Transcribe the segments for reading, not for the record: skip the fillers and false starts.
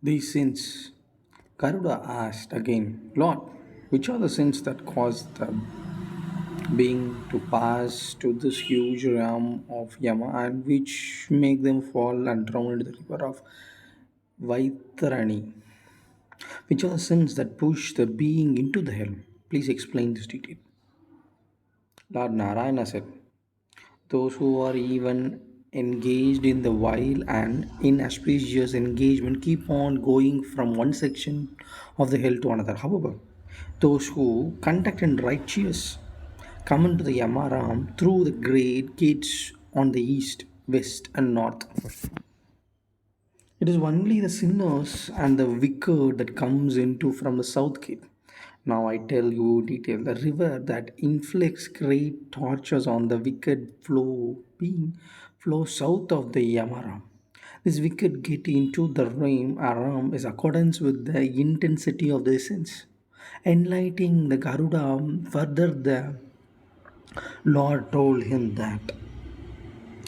These sins, Garuda asked again, Lord, which are the sins that cause the being to pass to this huge realm of Yama and which make them fall and drown into the river of Vaitarani? Which are the sins that push the being into the hell? Please explain this detail. Lord Narayana said, those who are even engaged in the vile and inauspicious engagement keep on going from one section of the hell to another. However, those who conduct in righteous come into the Yamaram through the great gates on the east, west, and north. It is only the sinners and the wicked that comes into from the south gate. Now I tell you detail. The river that inflicts great tortures on the wicked flows south of the Yamara. This wicked get into the realm aram is accordance with the intensity of the essence. Enlightening the Garuda further, the Lord told him that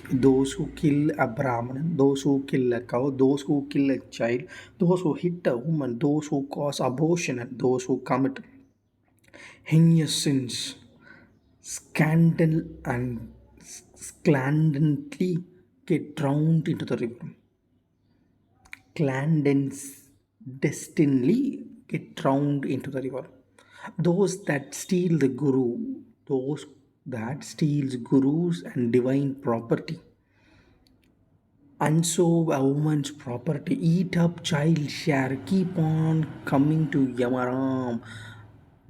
those who kill a Brahmin, those who kill a cow, those who kill a child, those who hit a woman, those who cause abortion, and those who commit heinous sins, scandal and clandestinely get drowned into the river. Clandestinely get drowned into the river. Those that steal the guru, those that steals gurus and divine property, unsow a woman's property, eat up child share, keep on coming to Yamaram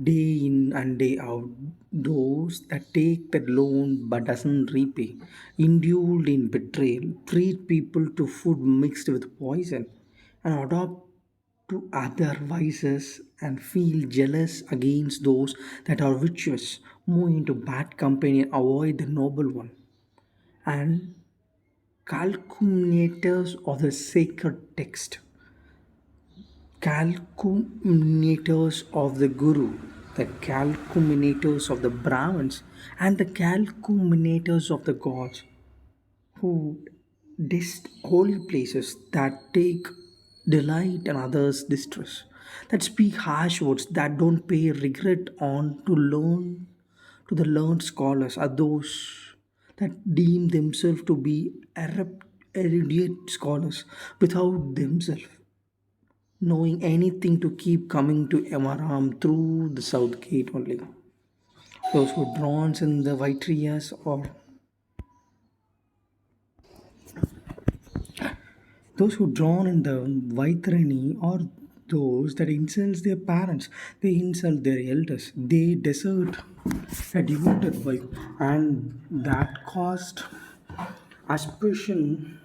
day in and day out. Those that take the loan but doesn't repay, indulge in betrayal, treat people to food mixed with poison, and adopt to other vices and feel jealous against those that are virtuous, move into bad company and avoid the noble one. And calculators of the sacred text, calculators of the Guru, the calculators of the Brahmins, and the calculators of the gods who dist holy places that take delight in others' distress, that speak harsh words, that don't pay regret on to the learned scholars are those that deem themselves to be erudite scholars without themselves knowing anything to keep coming to Emaram through the south gate only. Those who drawn in the Vitrias or those who drawn in the Vaitarani are those that insults their parents, they insult their elders, they desert a devoted wife, and that caused aspiration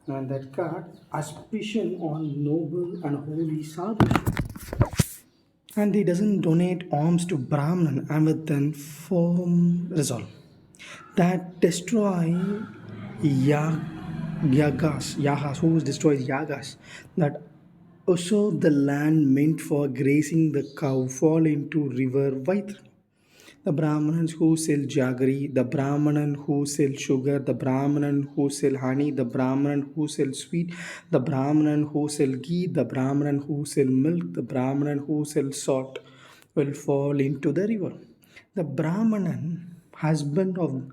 and that caused aspiration on noble and holy sadhus. And he doesn't donate alms to Brahman and with an firm resolve that destroy yagas, who destroys yagas, that usurp the land meant for grazing the cow, fall into river Vaitra. The Brahmanas who sell jaggery, the Brahmanan who sell sugar, the Brahmanan who sell honey, the Brahmanan who sell sweet, the Brahmanan who sell ghee, the Brahmanan who sell milk, the Brahmanan who sell salt will fall into the river. The husband of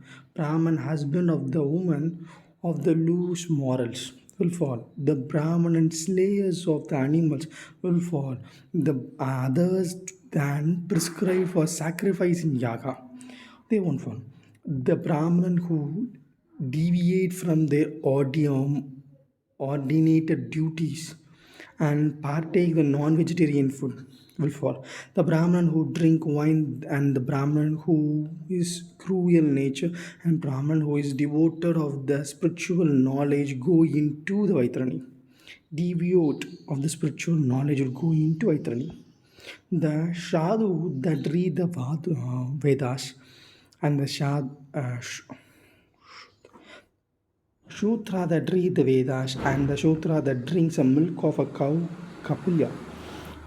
the woman of the loose morals will fall. The Brahmanan slayers of the animals will fall. The others than prescribed for sacrifice in yaga, they won't fall. The Brahmanan who deviate from their ordinated duties and partake the non-vegetarian food will fall. The Brahman who drink wine and the Brahman who is cruel nature and Brahman who is devoted of the spiritual knowledge go into the Vaitrani. Deviate of the spiritual knowledge will go into Vaitrani. The Sadhu that read the Vedas and the Shudra that read the Vedas and the Shudra that drinks the milk of a cow, Kapilya,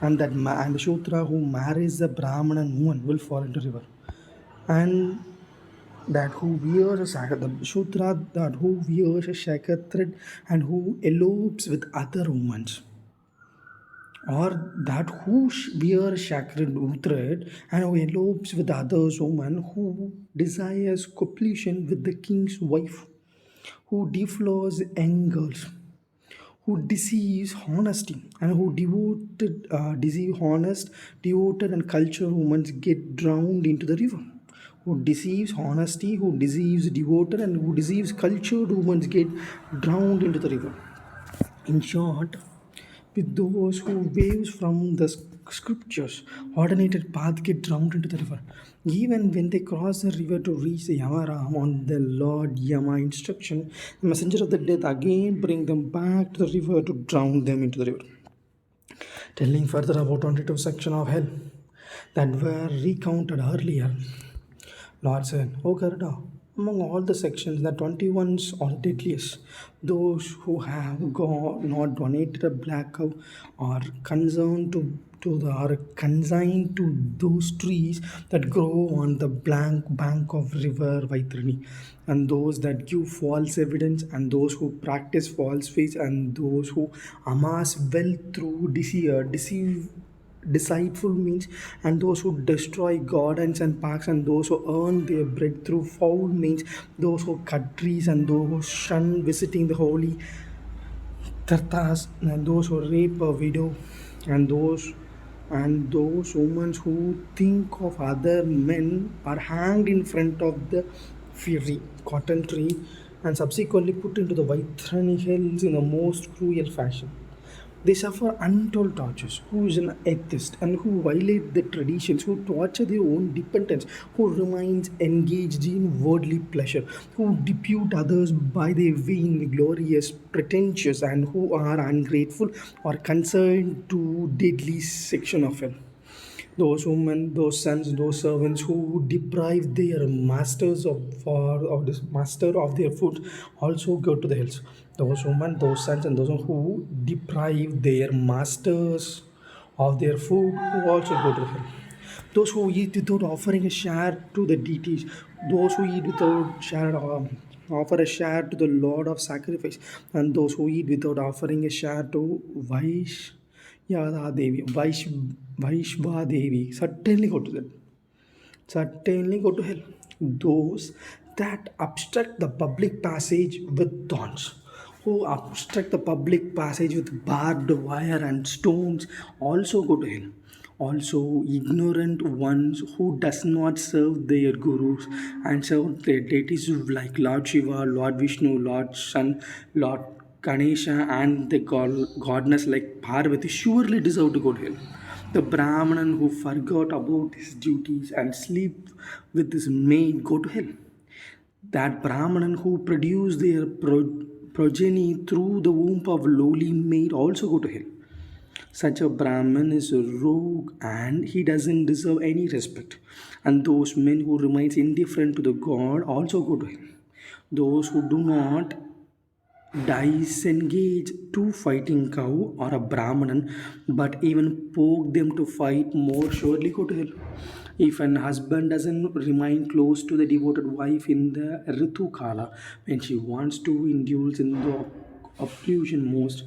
and the Shudra who marries the Brahman woman will fall into river. And that who wears a shaka, the Shudra that who wears a shaka thread and who elopes with other women, or that who wears sacred thread and who elopes with others woman, who desires copulation with the king's wife, who deflows young girls, who deceives honesty and who deceive honest, devoted and cultured women get drowned into the river. Who deceives honesty, who deceives devoted and who deceives cultured women get drowned into the river. In short, with those who waves from the scriptures, ordinated path get drowned into the river. Even when they cross the river to reach the Yamaram on the Lord Yama instruction, the messenger of the death again bring them back to the river to drown them into the river. Telling further about 22 section of hell that were recounted earlier, Lord said, O Garuda, among all the sections, the 21s are deadliest. Those who have not donated a black cow are concerned to the are consigned to those trees that grow on the blank bank of river Vaitrani, and those that give false evidence, and those who practice false faith, and those who amass wealth through deceive deceitful means, and those who destroy gardens and parks, and those who earn their bread through foul means, those who cut trees, and those who shun visiting the holy tirthas, and those who rape a widow, and those women who think of other men are hanged in front of the fiery cotton tree and subsequently put into the Vaitrani hills in the most cruel fashion. They suffer untold tortures. Who is an atheist and who violate the traditions, who torture their own dependents, who remains engaged in worldly pleasure, who depute others by their vain, glorious, pretentious, and who are ungrateful or concerned to deadly section of hell. Those women, those sons, those servants who deprive their masters of this master of their food also go to the hills. Those women, those sons, and those who deprive their masters of their food who also go to the hill. Those who eat without offering a share to the deities, those who eat without offer a share to the Lord of sacrifice, and those who eat without offering a share to Yada Devi, Vaishva Devi, certainly go to them. Certainly go to hell. Those that obstruct the public passage with thorns, who obstruct the public passage with barbed wire and stones, also go to hell. Also, ignorant ones who does not serve their gurus and serve their deities like Lord Shiva, Lord Vishnu, Lord Sun, Lord Ganesha, and the goddess like Parvati surely deserve to go to hell. The Brahmanan who forgot about his duties and sleep with his maid go to hell. That Brahmanan who produced their progeny through the womb of lowly maid also go to hell. Such a Brahman is a rogue and he doesn't deserve any respect. And those men who remain indifferent to the God also go to hell. Those who do not disengage two fighting cow or a Brahmanan, but even poke them to fight more surely go to hell. If an husband doesn't remain close to the devoted wife in the Ritu Kala when she wants to indulge in the oblusion most,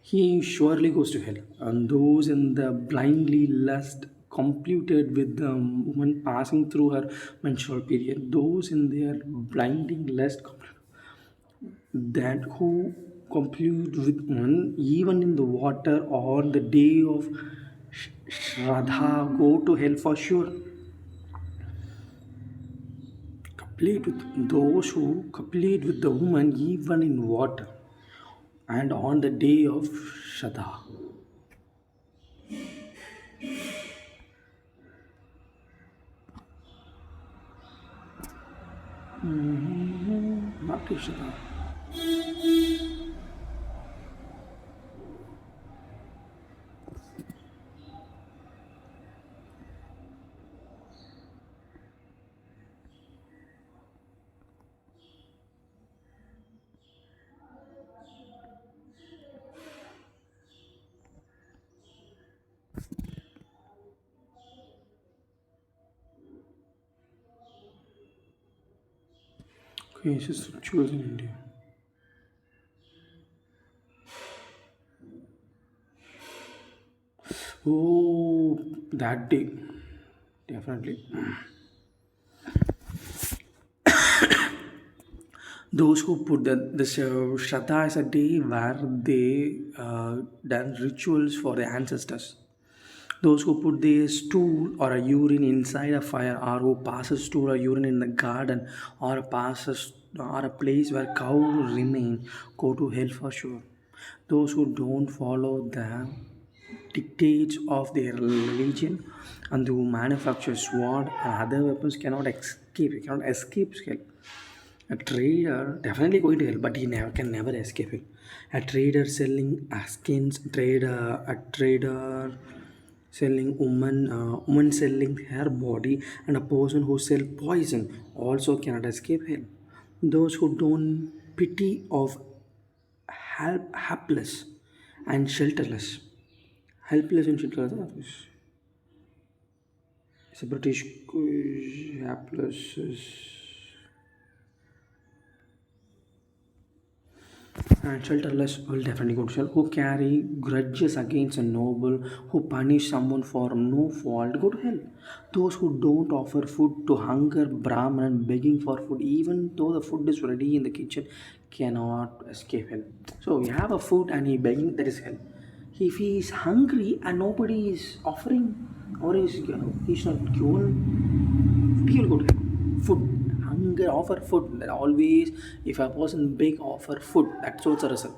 he surely goes to hell. And those in the blindly lust computed with the woman passing through her menstrual period, those in their blinding lust that who compute with one even in the water on the day of Shraddha go to hell for sure. Complete with those who complete with the woman even in water and on the day of Shraddha. Not Shraddha. cases rituals in India. Oh, that day, definitely. Those who put the Shraddha is a day where they done rituals for the ancestors. Those who put their stool or a urine inside a fire, or who passes stool or urine in the garden, or passes or a place where cows remain, go to hell for sure. Those who don't follow the dictates of their religion and who manufacture sword and other weapons cannot escape hell. A trader definitely going to hell, but he never can never escape it. A trader selling skins, a trader selling woman selling her body, and a person who sell poison also cannot escape hell. Those who don't pity of helpless and shelterless, helpless and shelterless. It's a British helpless. And shelterless will definitely go to hell. Who carry grudges against a noble, who punish someone for no fault, go to hell. Those who don't offer food to hunger Brahman begging for food, even though the food is ready in the kitchen, cannot escape hell. So we have a food and he begging, that is hell. If he is hungry and nobody is offering, or he's not given, he will go to hell. Food, hunger, offer food. That always, if a person beg, offer food, that's also a result.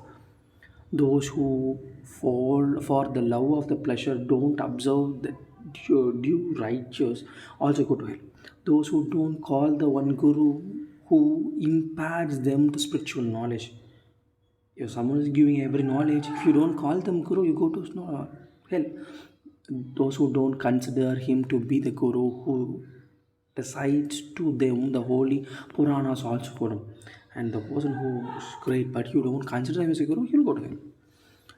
Those who fall for the love of the pleasure, don't observe the due righteous, also go to hell. Those who don't call the one guru who imparts them the spiritual knowledge. If someone is giving every knowledge, if you don't call them guru, you go to hell. Those who don't consider him to be the guru, who decides to them the holy Puranas also put him. And the person who is great, but you don't consider him as a guru, you'll go to him.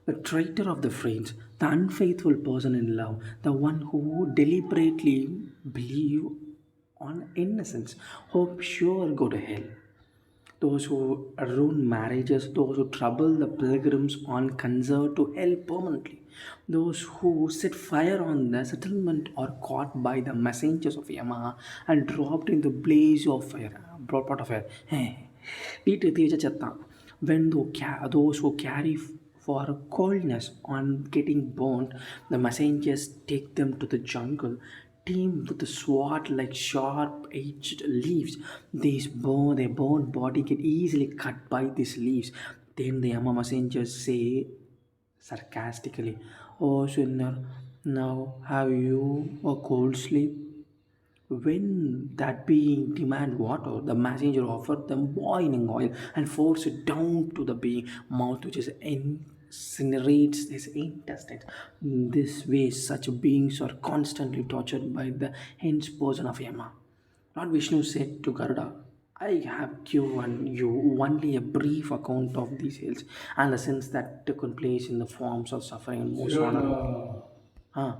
The traitor of the friends, the unfaithful person in love, the one who deliberately believe on innocence, hope sure go to hell. Those who ruin marriages, those who trouble the pilgrims on concert to hell permanently, those who set fire on the settlement are caught by the messengers of Yama and dropped in the blaze of fire, brought out of fire. When those who carry for coldness on getting burnt, the messengers take them to the jungle, team with the sword like sharp edged leaves. Their burned body get easily cut by these leaves. Then the Yama messengers say sarcastically, "Oh sinner, now have you a cold sleep?" When that being demand water, the messenger offered them boiling oil and forced it down to the being mouth, which is incinerates his intestines. This way, such beings are constantly tortured by the hench person of Yama. Lord Vishnu said to Garuda, I have given you only a brief account of these hills and the sins that took place in the forms of suffering and most honor. Huh.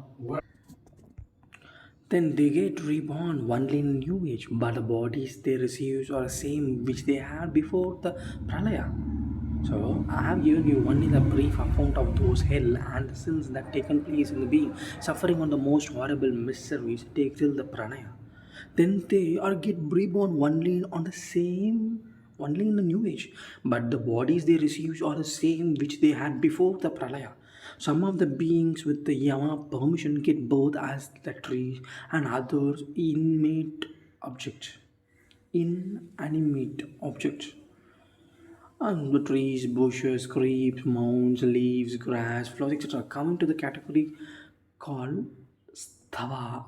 Then they get reborn only in new age, but the bodies they receive are the same which they had before the pralaya. So I have given you only the brief account of those hell and the sins that taken place in the being, suffering on the most horrible miseries take till the pranaya. Then they are get reborn only in the new age, but the bodies they receive are the same which they had before the pralaya. Some of the beings with the Yama permission get both as the trees and others inanimate objects. And the trees, bushes, creeps, mounds, leaves, grass, flowers, etc. come into the category called sthava,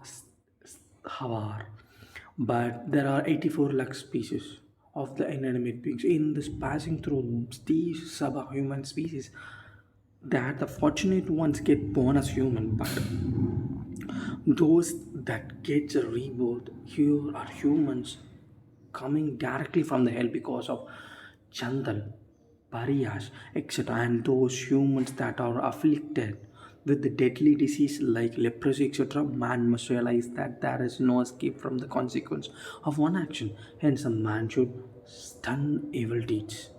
sthavar. But there are 84 lakh species of the inanimate beings. In this passing through these subhuman species, that the fortunate ones get born as human, but those that get a rebirth here are humans coming directly from the hell because of Chandal, Pariyash, etc. And those humans that are afflicted With the deadly disease like leprosy, etc., man must realize that there is no escape from the consequence of one action. Hence, a man should shun evil deeds.